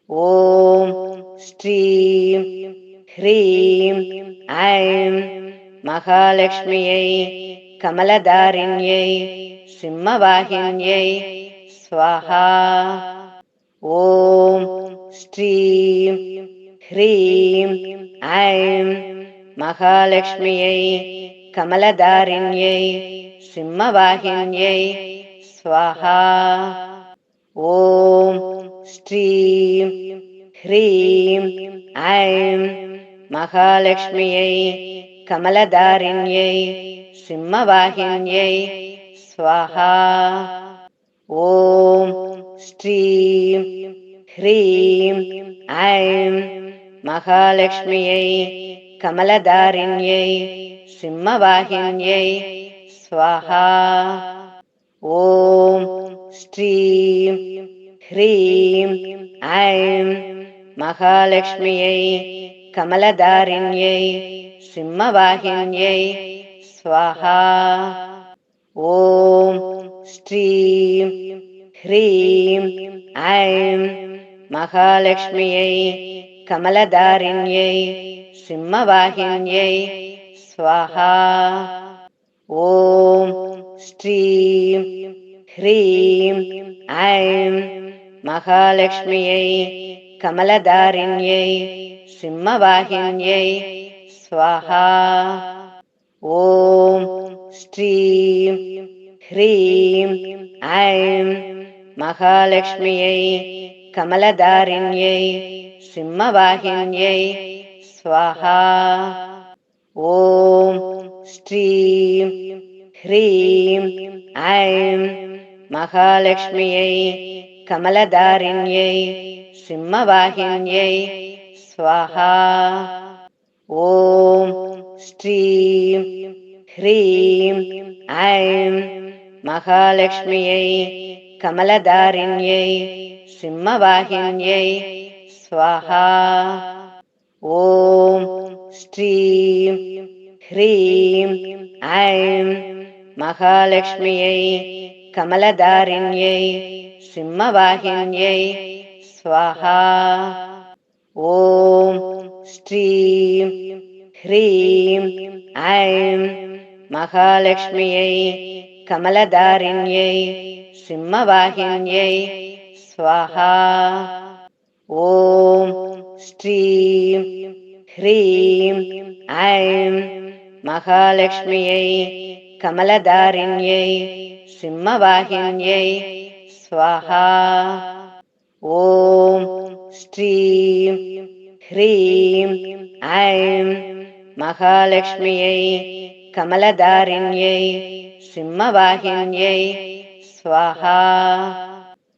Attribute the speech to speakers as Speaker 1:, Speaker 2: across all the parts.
Speaker 1: ஓம் ஸ்ரீம் ஹ்ரீம் ஐம் மகாலட்சுமியை கமலதாரிண்யை சிம்மவாகின்யை ஸ்வாஹா. ஓம் ஸ்ரீம் ஹ்ரீம் ஐம் மகாலட்சுமியை கமலதாரிண்யை சிம்மவாகின்யை ஸ்வாஹா. ஓம் ஸ்ரீம் ஹ்ரீம் ஐம் மகாலட்சுமியை கமலதாரிண்யை சிம்மவாகின்யை ஸ்வாஹா. ஓம் ஸ்ரீம் ஹ்ரீம் ஐம் மகாலட்சுமியை கமலதாரிண்யை சிம்மவாகின்யை ஸ்வாஹா. ஓம் ஸ்ரீம் ஹ்ரீம் ஐம் மகாலட்சுமியை கமலதாரிண்யை சிம்மவாகின்யை ஸ்வாஹா. ஓம் ஸ்ரீம் ஹ்ரீம் ஐம் மகாலட்சுமியை கமலதாரிண்யை சிம்மவாகின்யை ஸ்வாஹா. ஓம் ஸ்ரீம் ஹ்ரீம் ஐம் மகாலட்சுமியை கமலதாரிண்யை சிம்மவாகின்யை ஸ்வாஹா. ஓம் ஸ்ரீம் ஹ்ரீம் ஐம் மகாலட்சுமியை கமலதாரிண்யை சிம்மவாகின்யை ஸ்வாஹா. ஓம் ஸ்ரீம் ஹ்ரீம் ஐம் மகாலட்சுமியை கமலதாரிண்யை சிம்மவாகின்யை ஸ்வாஹா. ஓம் ஸ்ரீம் ஹ்ரீம் ஐம் மகாலட்சுமியை கமலதாரிண்யை சிம்மவாகின்யை ஸ்வாஹா. ஓம் ஸ்ரீம் ஹ்ரீம் ஐம் மகாலட்சுமியை கமலதாரிண்யை சிம்மவாகின்யை ஸ்வாஹா. ஓம் ஸ்ரீம் ஹ்ரீம் ஐம் மகாலட்சுமியை கமலதாரிண்யை சிம்மவாகின்யை ஸ்வாஹா. ஓம் ஸ்ரீம் ஹ்ரீம் ஐம் மகாலட்சுமியை கமலதாரிண்யை சிம்மவாகின்யை ஸ்வாஹா. ஓம் ஸ்ரீம் ஹ்ரீம் ஐம் மகாலட்சுமியை கமலதாரிண்யை சிம்மவாகின்யை ஸ்வாஹா.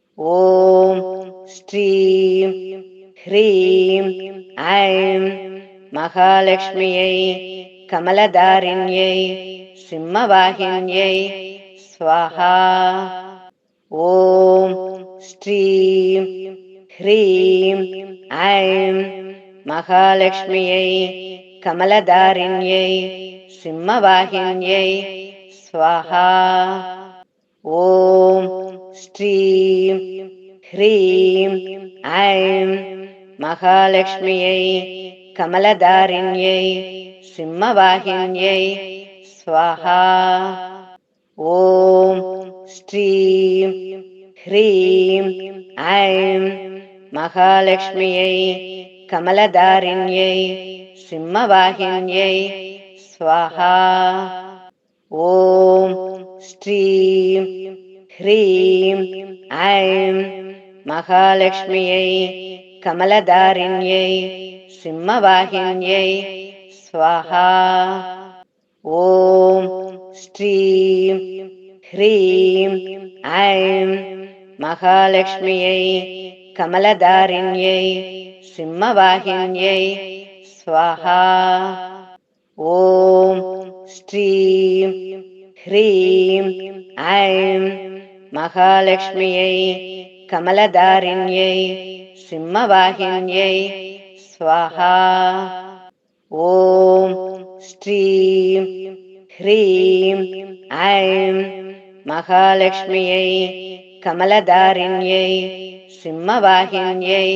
Speaker 1: ஓம் ஸ்ரீம் ஹ்ரீம் ஐம் மகாலட்சுமியை கமலதாரிண்யை சிம்மவாகின்யை ஸ்வாஹா. ஓம் ஸ்ரீம் ஹ்ரீம் ஐம் மகாலட்சுமியை கமலதாரிண்யை சிம்மவாகின்யை ஸ்வாஹா. ஓம் ஸ்ரீம் ஹ்ரீம் ஐம் மகாலட்சுமியை கமலதாரிண்யை சிம்மவாகின்யை ஸ்வாஹா. ஓம் ஸ்ரீம் ஹ்ரீம் ஐம் மகாலட்சுமியை கமலதாரிண்யை சிம்மவாகின்யை ஸ்வாஹா. ஓம் ஸ்ரீம் ஹ்ரீம் ஐம் மகாலட்சுமியை கமலதாரிண்யை சிம்மவாகின்யை ஸ்வாஹா. ஓம் ஸ்ரீம் ஹ்ரீம் ஐம் மகாலட்சுமியை கமலதாரிண்யை சிம்மவாகின்யை ஸ்வாஹா. ஓம் ஸ்ரீம் ஹ்ரீம் ஐம் மகாலட்சுமியை கமலதாரிண்யை சிம்மவாகின்யை ஸ்வாஹா. ஓம் ஸ்ரீம் ஹ்ரீம் ஐம் மகாலட்சுமியை கமலதாரிண்யை சிம்மவாகின்யை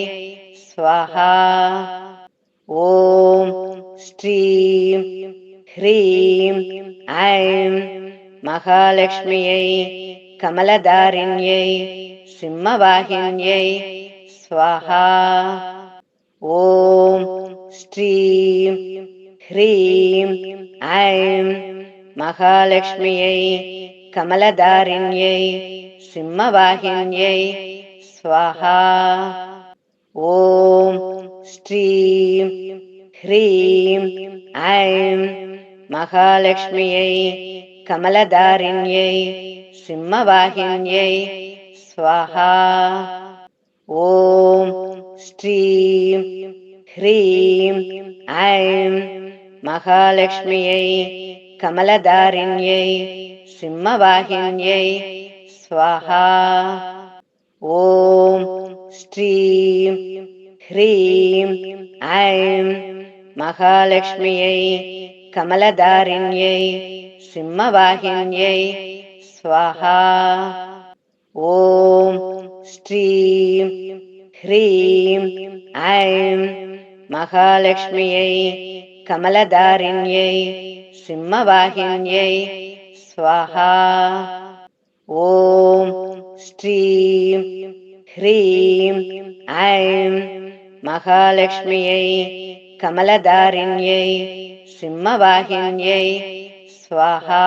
Speaker 1: स्वाहा। ॐ श्रीं ह्रीं ऐं महालक्ष्म्यै कमलधारिण्यै सिंहवाहिन्यै स्वाहा। ॐ श्रीं ह्रीं ऐं महालक्ष्म्यै कमलधारिण्यै सिंहवाहिन्यै स्वाहा। ॐ श्रीं ह्रीं ऐं महालक्ष्म्यै कमलधारिण्यै सिंहवाहिन्यै स्वाहा। ॐ श्रीं ह्रीं ऐं महालक्ष्म्यै कमलधारिण्यै सिंहवाहिन्यै स्वाहा। ॐ श्रीं ह्रीं ऐं महालक्ष्म्यै कमलधारिण्यै सिंहवाहिन्यै स्वाहा। ॐ श्रीं ह्रीं ऐं महालक्ष्म्यै कमलधारिण्यै सिंहवाहिन्यै स्वाहा। ॐ श्रीं ह्रीं ऐं महालक्ष्म्यै कमलधारिण्यै सिंहवाहिन्यै स्वाहा।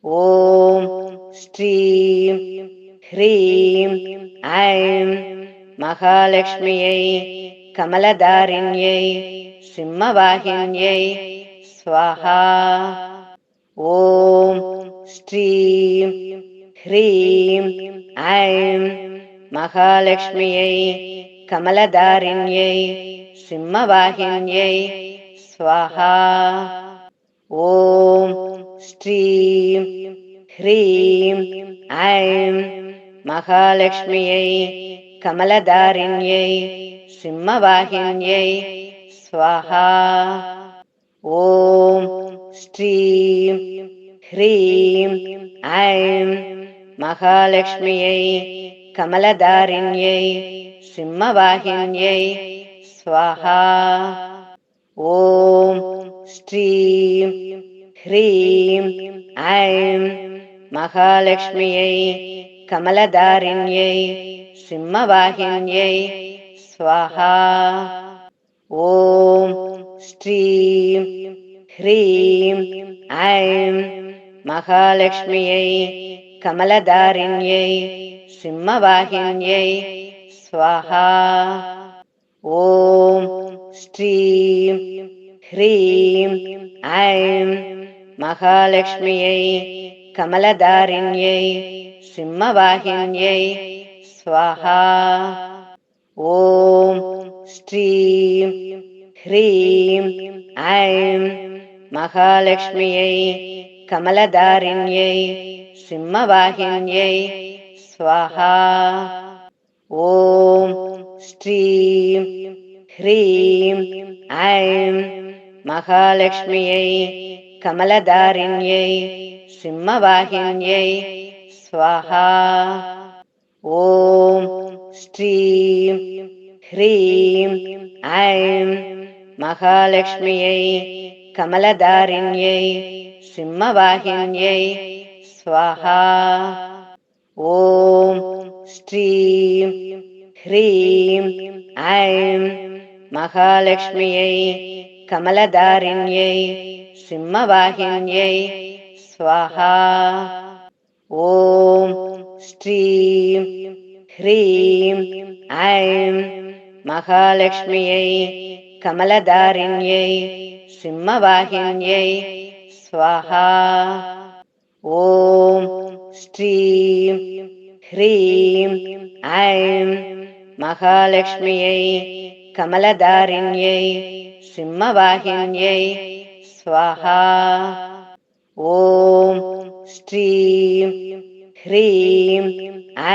Speaker 1: ॐ श्रीं ह्रीं ऐं महालक्ष्म्यै कमलधारिण्यै सिंहवाहिन्यै स्वाहा। ॐ श्रीं ह्रीं ऐं महालक्ष्म्यै कमलधारिण्यै सिंहवाहिन्यै स्वाहा। ॐ श्रीं ह्रीं ऐं महालक्ष्म्यै कमलधारिण्यै सिंहवाहिन्यै स्वाहा। ॐ श्रीं ह्रीं ऐं महालक्ष्म्यै कमलधारिण्यै सिंहवाहिन्यै स्वाहा। ॐ श्रीं ह्रीं ऐं महालक्ष्म्यै कमलधारिण्यै सिंहवाहिन्यै स्वाहा। ॐ श्रीं ह्रीं ऐं महालक्ष्म्यै कमलधारिण्यै सिंहवाहिन्यै स्वाहा। ॐ श्रीं ह्रीं ऐं महालक्ष्म्यै कमलधारिण्यै सिंहवाहिन्यै स्वाहा। ॐ श्रीं ह्रीं ऐं महालक्ष्म्यै कमलधारिण्यै सिंहवाहिन्यै स्वाहा। ॐ श्रीं ह्रीं ऐं महालक्ष्म्यै कमलधारिण्यै सिंहवाहिन्यै स्वाहा। ॐ श्रीं ह्रीं ऐं महालक्ष्म्यै कमलधारिण्यै सिंहवाहिन्यै स्वाहा। ॐ श्रीं ह्रीं ऐं महालक्ष्म्यै कमलधारिण्यै सिंहवाहिन्यै स्वाहा। ॐ श्रीं ह्रीं ऐं महालक्ष्म्यै कमलधारिण्यै सिंहवाहिन्यै स्वाहा। ॐ श्रीं ह्रीं ऐं महालक्ष्म्यै कमलधारिण्यै सिंहवाहिन्यै स्वाहा। ॐ श्रीं ह्रीं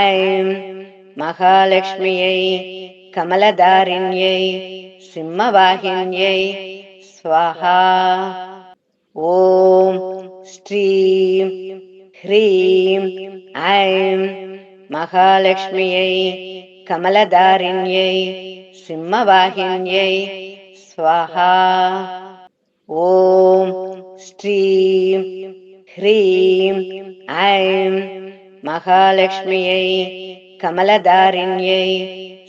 Speaker 1: ऐं महालक्ष्म्यै कमलधारिण्यै सिंहवाहिन्यै स्वाहा। ॐ श्रीं ह्रीं ऐं महालक्ष्म्यै कमलधारिण्यै சிம்மவாகின்யை ஸ்வாஹா. ஓம் ஸ்ரீம் ஹ்ரீம் ஐம் மகாலட்சுமியை கமலதாரிண்யை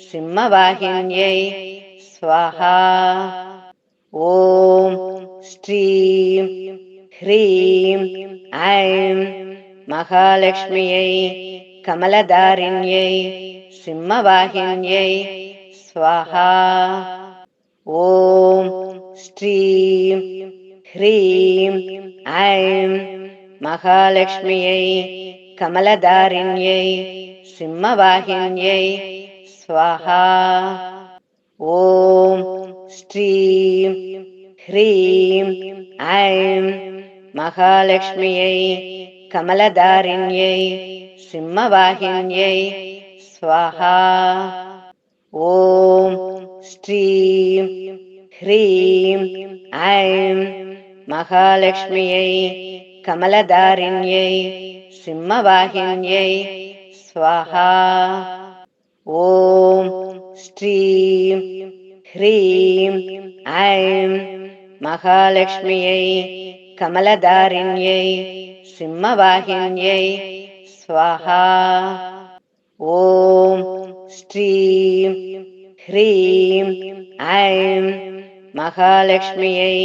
Speaker 1: சிம்மவாகின்யை ஸ்வாஹா. ஓம் ஸ்ரீம் ஹ்ரீம் ஐம் மகாலட்சுமியை கமலதாரிண்யை சிம்மவாகின்யை ஸ்வாஹா. ஓம் ஸ்ரீம் ஹ்ரீம் ஐம் மகாலட்சுமியை கமலதாரிண்யை சிம்மவாகின்யை ஸ்வாஹா. ஓம் ஸ்ரீம் ஹ்ரீம் ஐம் மகாலட்சுமியை கமலதாரிண்யை சிம்மவாகின்யை ஸ்வாஹா. ஓம் ஸ்ரீம் ஹ்ரீம் ஐம் மகாலட்சுமியை கமலதாரிண்யை சிம்மவாகின்யை ஸ்வாஹா. ஓம் ஸ்ரீம் ஹ்ரீம் ஐம் மகாலட்சுமியை கமலதாரிண்யை சிம்மவாகின்யை ஸ்வாஹா. ஓம் ஸ்ரீம் ஹ்ரீம் ஐம் மகாலட்சுமியை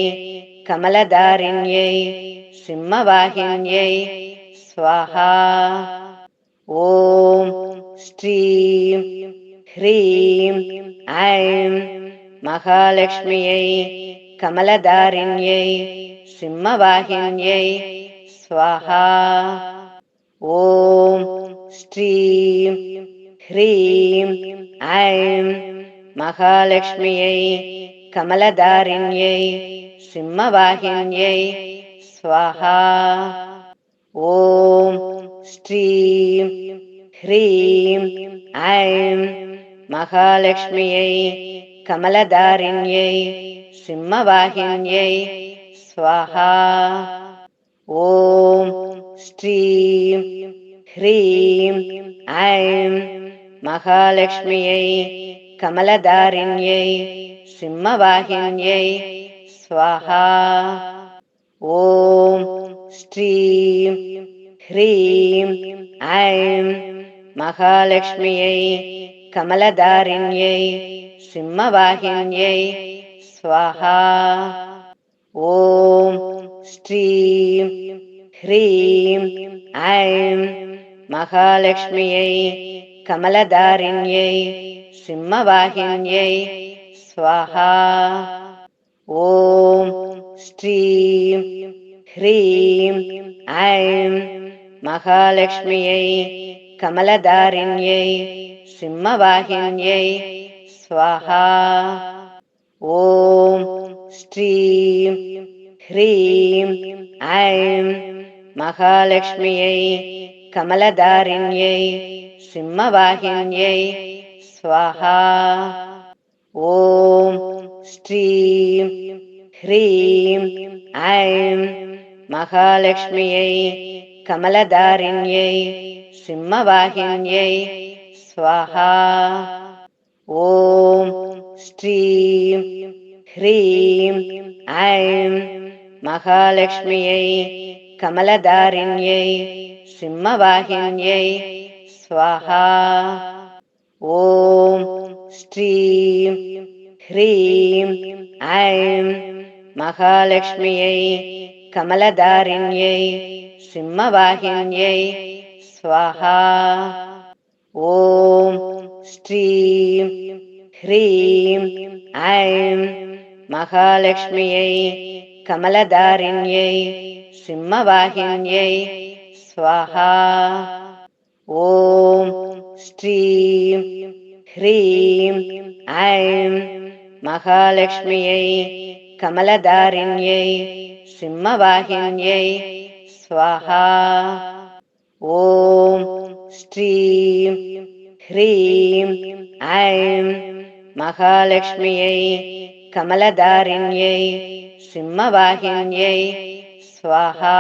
Speaker 1: கமலதாரிண்யை சிம்மவாகின்யை ஸ்வாஹா. ஓம் ஸ்ரீம் ஹ்ரீம் ஐம் மகாலட்சுமியை கமலதாரிண்யை சிம்மவாகின்யை ஸ்வாஹா. ஓம் ஸ்ரீம் ஹ்ரீம் ஐம் மகாலட்சுமியை கமலதாரிண்யை சிம்மவாகின்யை ஸ்வாஹா. ஓம் ஸ்ரீம் ஹ்ரீம் ஐம் மகாலட்சுமியை கமலதாரிண்யை சிம்மவாகின்யை ஸ்வாஹா. ஓம் ஸ்ரீம் ஹ்ரீம் ஐம் மகாலட்சுமியை கமலதாரிண்யை சிம்மவாகின்யை ஸ்வாஹா. ஓம் ஸ்ரீம் ஹ்ரீம் ஐம் மகாலட்சுமியை கமலதாரிண்யை சிம்மவாகின்யை ஸ்வாஹா. ஓம் ஸ்ரீம் ஹ்ரீம் ஐம் மகாலட்சுமியை கமலதாரிண்யை சிம்மவாகின்யை ஸ்வாஹா. ஓம் ஸ்ரீம் ஹ்ரீம் ஐம் மகாலட்சுமியை கமலதாரிண்யை சிம்மவாகின்யை ஸ்வாஹா. ஓம் ஸ்ரீம் ஹ்ரீம் ஐம் மகாலட்சுமியை கமலதாரிண்யை சிம்மவாகின்யை ஸ்வாஹா. ஓம் ஸ்ரீம் ஹ்ரீம் ஐம் மகாலட்சுமியை கமலதாரிண்யை சிம்மவாகின்யை ஸ்வாஹா. ஓம் ஸ்ரீம் ஹ்ரீம் ஐம் மகாலட்சுமியை கமலதாரிண்யை சிம்மவாகின்யை ஸ்வாஹா. ஓம் ஸ்ரீம் ஹ்ரீம் ஐம் மகாலட்சுமியை கமலதாரிண்யை சிம்மவாகின்யை ஸ்வாஹா. ஓம் ஸ்ரீம் ஹ்ரீம் ஐம் மகாலட்சுமியை கமலதாரிண்யை சிம்மவாகின்யை ஸ்வாஹா. ஓம் ஸ்ரீம் ஹ்ரீம் ஐம் மகாலட்சுமியை கமலதாரிண்யை சிம்மவாகின்யை ஸ்வாஹா. ஓம் ஸ்ரீம் ஹ்ரீம் ஐம் மகாலட்சுமியை கமலதாரிண்யை சிம்மவாகின்யை ஸ்வாஹா.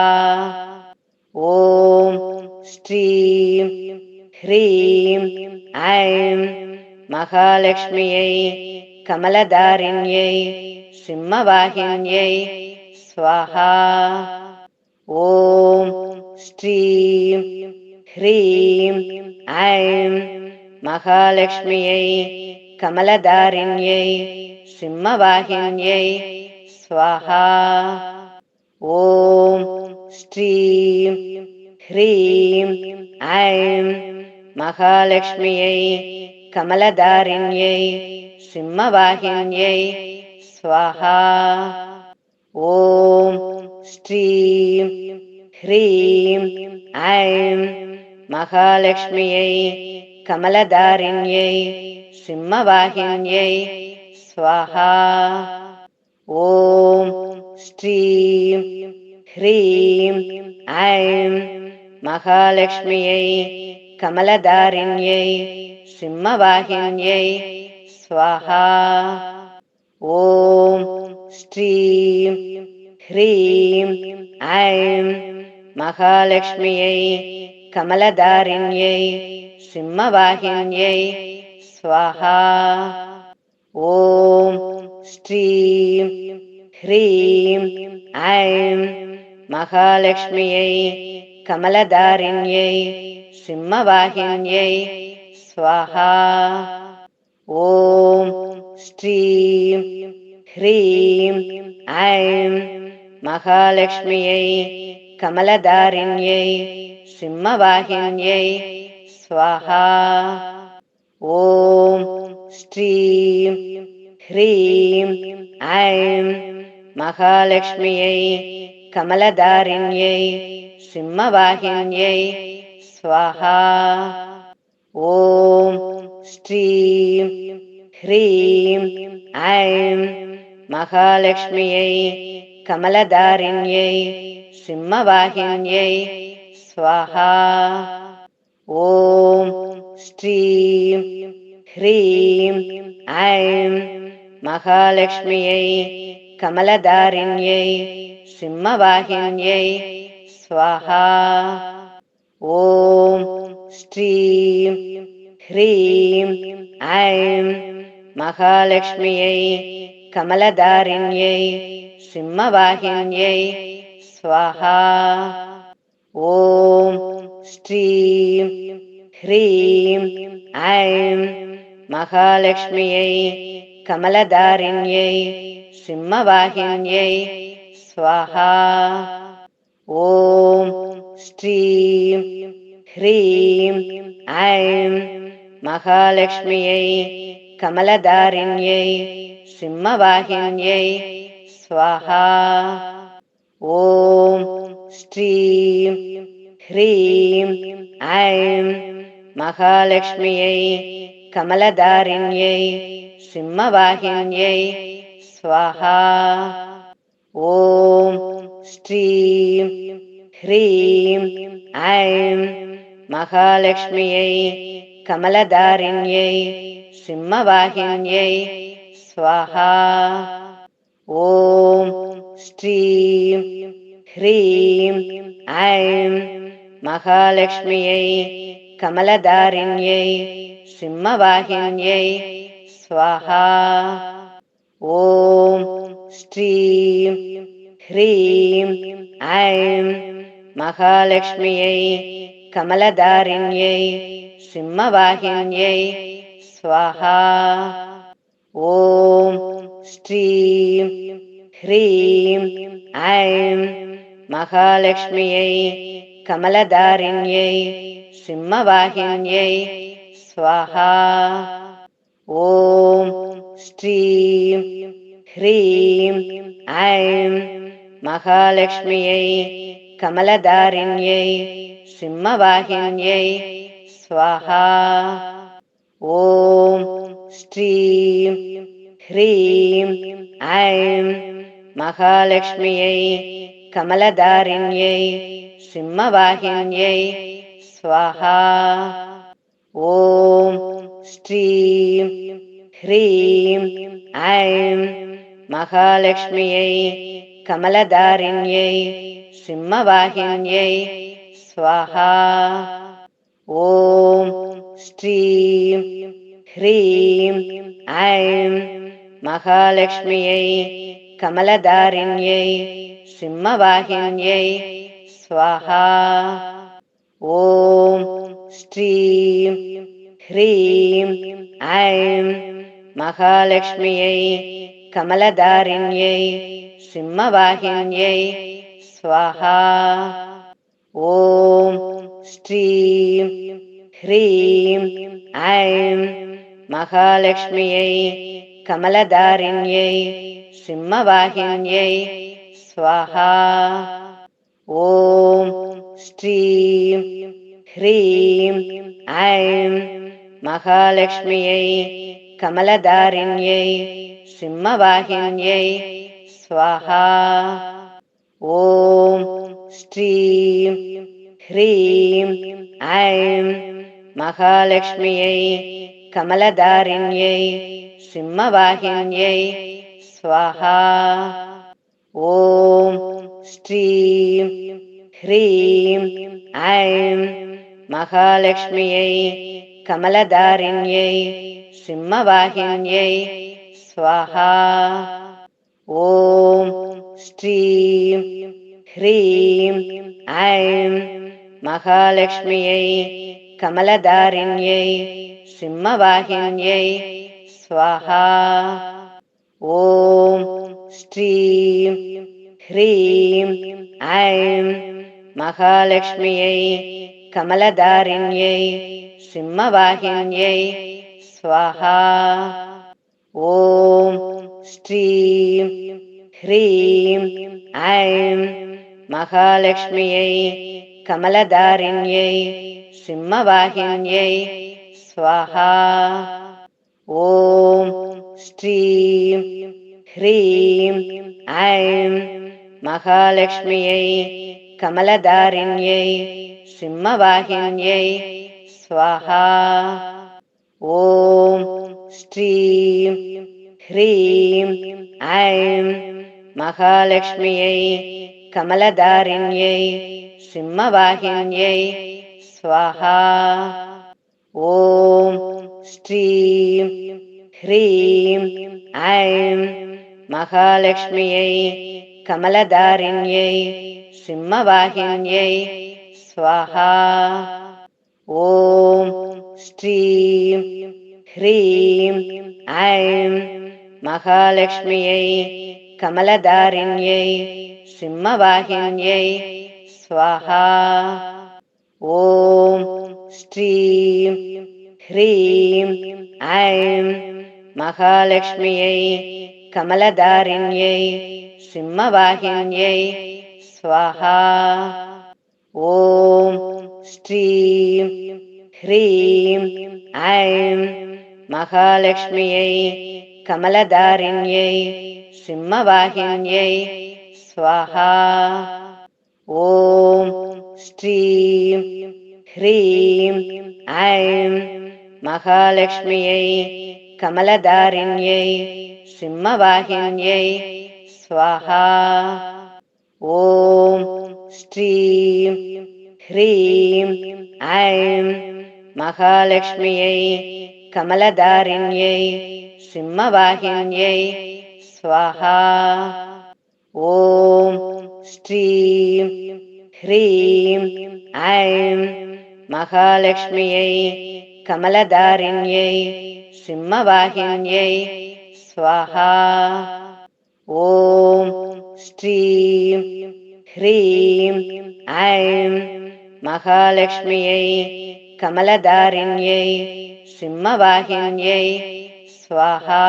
Speaker 1: ஓம் ஸ்ரீம் ஹ்ரீம் ஐம் மகாலட்சுமியை கமலதாரிண்யை சிம்மவாகின்யை ஸ்வாஹா. ஓம் ஸ்ரீம் ஹ்ரீம் ஐம் மகாலட்சுமியை கமலதாரிண்யை சிம்மவாகின்யை ஸ்வாஹா. ஓம் ஸ்ரீம் ஹ்ரீம் ஐம் மகாலட்சுமியை கமலதாரிண்யை சிம்மவாகின்யை ஸ்வாஹா. ஓம் ஸ்ரீம் ஹ்ரீம் ஐம் மகாலட்சுமியை கமலதாரிண்யை சிம்மவாகின்யை ஸ்வாஹா. ஓம் ஸ்ரீம் ஹ்ரீம் ஐம் மகாலட்சுமியை கமலதாரிண்யை சிம்மவாகின்யை ஸ்வாஹா. ஓம் ஸ்ரீம் ஹ்ரீம் ஐம் மகாலட்சுமியை கமலதாரிண்யை சிம்மவாகின்யை ஸ்வாஹா. ஓம் ஸ்ரீம் ஹ்ரீம் ஐம் மகாலட்சுமியை கமலதாரிண்யை சிம்மவாகின்யை ஸ்வாஹா. ஓம் ஸ்ரீம் ஹ்ரீம் ஐம் மகாலட்சுமியை கமலதாரிண்யை சிம்மவாகின்யை ஸ்வாஹா. ஓம் ஸ்ரீம் ஹ்ரீம் ஐம் மகாலட்சுமியை கமலதாரிண்யை சிம்மவாகின்யை ஸ்வாஹா. ஓம் ஸ்ரீம் ஹ்ரீம் ஐம் மகாலட்சுமியை கமலதாரிண்யை சிம்மவாகின்யை ஸ்வாஹா. ஓம் ஸ்ரீம் ஹ்ரீம் ஐம் மகாலட்சுமியை கமலதாரிண்யை சிம்மவாகின்யை ஸ்வாஹா. ஓம் ஸ்ரீம் ஹ்ரீம் ஐம் மகாலட்சுமியை கமலதாரிண்யை சிம்மவாகின்யை ஸ்வாஹா. ஓம் ஸ்ரீம் ஹ்ரீம் ஐம் மகாலட்சுமியை கமலதாரிண்யை சிம்மவாகின்யை ஸ்வாஹா. ஓம் ஸ்ரீம் ஹ்ரீம் ஐம் மகாலட்சுமியை கமலதாரிண்யை சிம்மவாகின்யை ஸ்வாஹா. ஓம் ஸ்ரீம் ஹ்ரீம் ஐம் மகாலட்சுமியை கமலதாரிண்யை சிம்மவாகின்யை ஸ்வாஹா. ஓம் ஸ்ரீம் ஹ்ரீம் ஐம் மகாலட்சுமியை கமலதாரிண்யை சிம்மவாகின்யை ஸ்வாஹா. ஓம் ஸ்ரீம் ஹ்ரீம் ஐம் மகாலட்சுமியை கமலதாரிண்யை சிம்மவாகின்யை ஸ்வாஹா. ஓம் ஸ்ரீம் ஹ்ரீம் ஐம் மகாலட்சுமியை கமலதாரிண்யை சிம்மவாகின்யை ஸ்வாஹா. ஓம் ஸ்ரீம் ஹ்ரீம் ஐம் மகாலட்சுமியை கமலதாரிண்யை சிம்மவாகின்யை ஸ்வாஹா. ஓம் ஸ்ரீம் ஹ்ரீம் ஐம் மகாலட்சுமியை கமலதாரிண்யை சிம்மவாகின்யை ஸ்வாஹா. ஓம் ஸ்ரீம் ஹ்ரீம் ஐம் மகாலட்சுமியை கமலதாரிண்யை சிம்மவாகின்யை ஸ்வாஹா. ஓம் ஸ்ரீம் ஹ்ரீம் ஐம் மகாலட்சுமியை கமலதாரிண்யை சிம்மவாகின்யை ஸ்வாஹா. ஓம் ஸ்ரீம் ह्रीं ऐं महालक्ष्म्यै कमलधारिण्यै सिंहवाहिन्यै स्वाहा। ॐ श्रीं ह्रीं ऐं महालक्ष्म्यै कमलधारिण्यै सिंहवाहिन्यै स्वाहा। ॐ श्रीं ह्रीं ऐं महालक्ष्म्यै कमलधारिण्यै सिंहवाहिन्यै स्वाहा। ॐ श्रीं ह्रीं ऐं महालक्ष्म्यै कमलधारिण्यै सिंहवाहिन्यै स्वाहा। ॐ श्रीं ह्रीं ऐं महालक्ष्म्यै कमलधारिण्यै सिंहवाहिन्यै स्वाहा। ॐ श्रीं ह्रीं ऐं महालक्ष्म्यै कमलधारिण्यै सिंहवाहिन्यै स्वाहा। ॐ श्रीं ह्रीं ऐं महालक्ष्म्यै कमलधारिण्यै सिंहवाहिन्यै स्वाहा। ॐ श्रीं ह्रीं ऐं महालक्ष्म्यै कमलधारिण्यै सिंहवाहिन्यै स्वाहा। ॐ श्रीं ह्रीं ऐं महालक्ष्म्यै कमलधारिण्यै सिंहवाहिन्यै स्वाहा। ॐ श्रीं ह्रीं ऐं महालक्ष्म्यै कमलधारिण्यै सिंहवाहिन्यै स्वाहा। ॐ श्रीं ह्रीं ऐं महालक्ष्म्यै कमलधारिण्यै सिंहवाहिन्यै स्वाहा। ॐ श्रीं ह्रीं ऐं महालक्ष्म्यै कमलधारिण्यै सिंहवाहिन्यै स्वाहा। ॐ श्रीं ह्रीं ऐं महालक्ष्म्यै कमलधारिण्यै सिंहवाहिन्यै स्वाहा। ॐ श्रीं ह्रीं ऐं महालक्ष्म्यै कमलधारिण्यै सिंहवाहिन्यै स्वाहा। ॐ श्रीं ह्रीं ऐं महालक्ष्म्यै कमलधारिण्यै सिंहवाहिन्यै स्वाहा। ॐ श्रीं ह्रीं ऐं महालक्ष्म्यै कमलधारिण्यै सिंहवाहिन्यै स्वाहा। ॐ श्रीं ह्रीं ऐं महालक्ष्म्यै कमलधारिण्यै सिंहवाहिन्यै स्वाहा। ॐ श्रीं ह्रीं ऐं महालक्ष्म्यै कमलधारिण्यै सिंहवाहिन्यै स्वाहा। ॐ श्रीं ह्रीं ऐं महालक्ष्म्यै कमलधारिण्यै सिंहवाहिन्यै स्वाहा।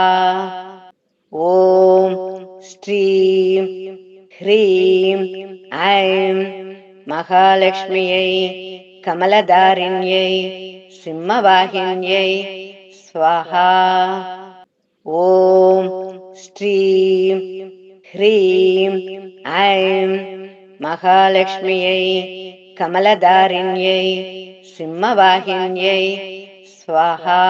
Speaker 1: ॐ श्रीं ह्रीं ऐं महालक्ष्म्यै कमलधारिण्यै सिंहवाहिन्यै स्वाहा। ॐ श्रीं ह्रीं ऐं महालक्ष्म्यै कमलधारिण्यै सिंहवाहिन्यै स्वाहा।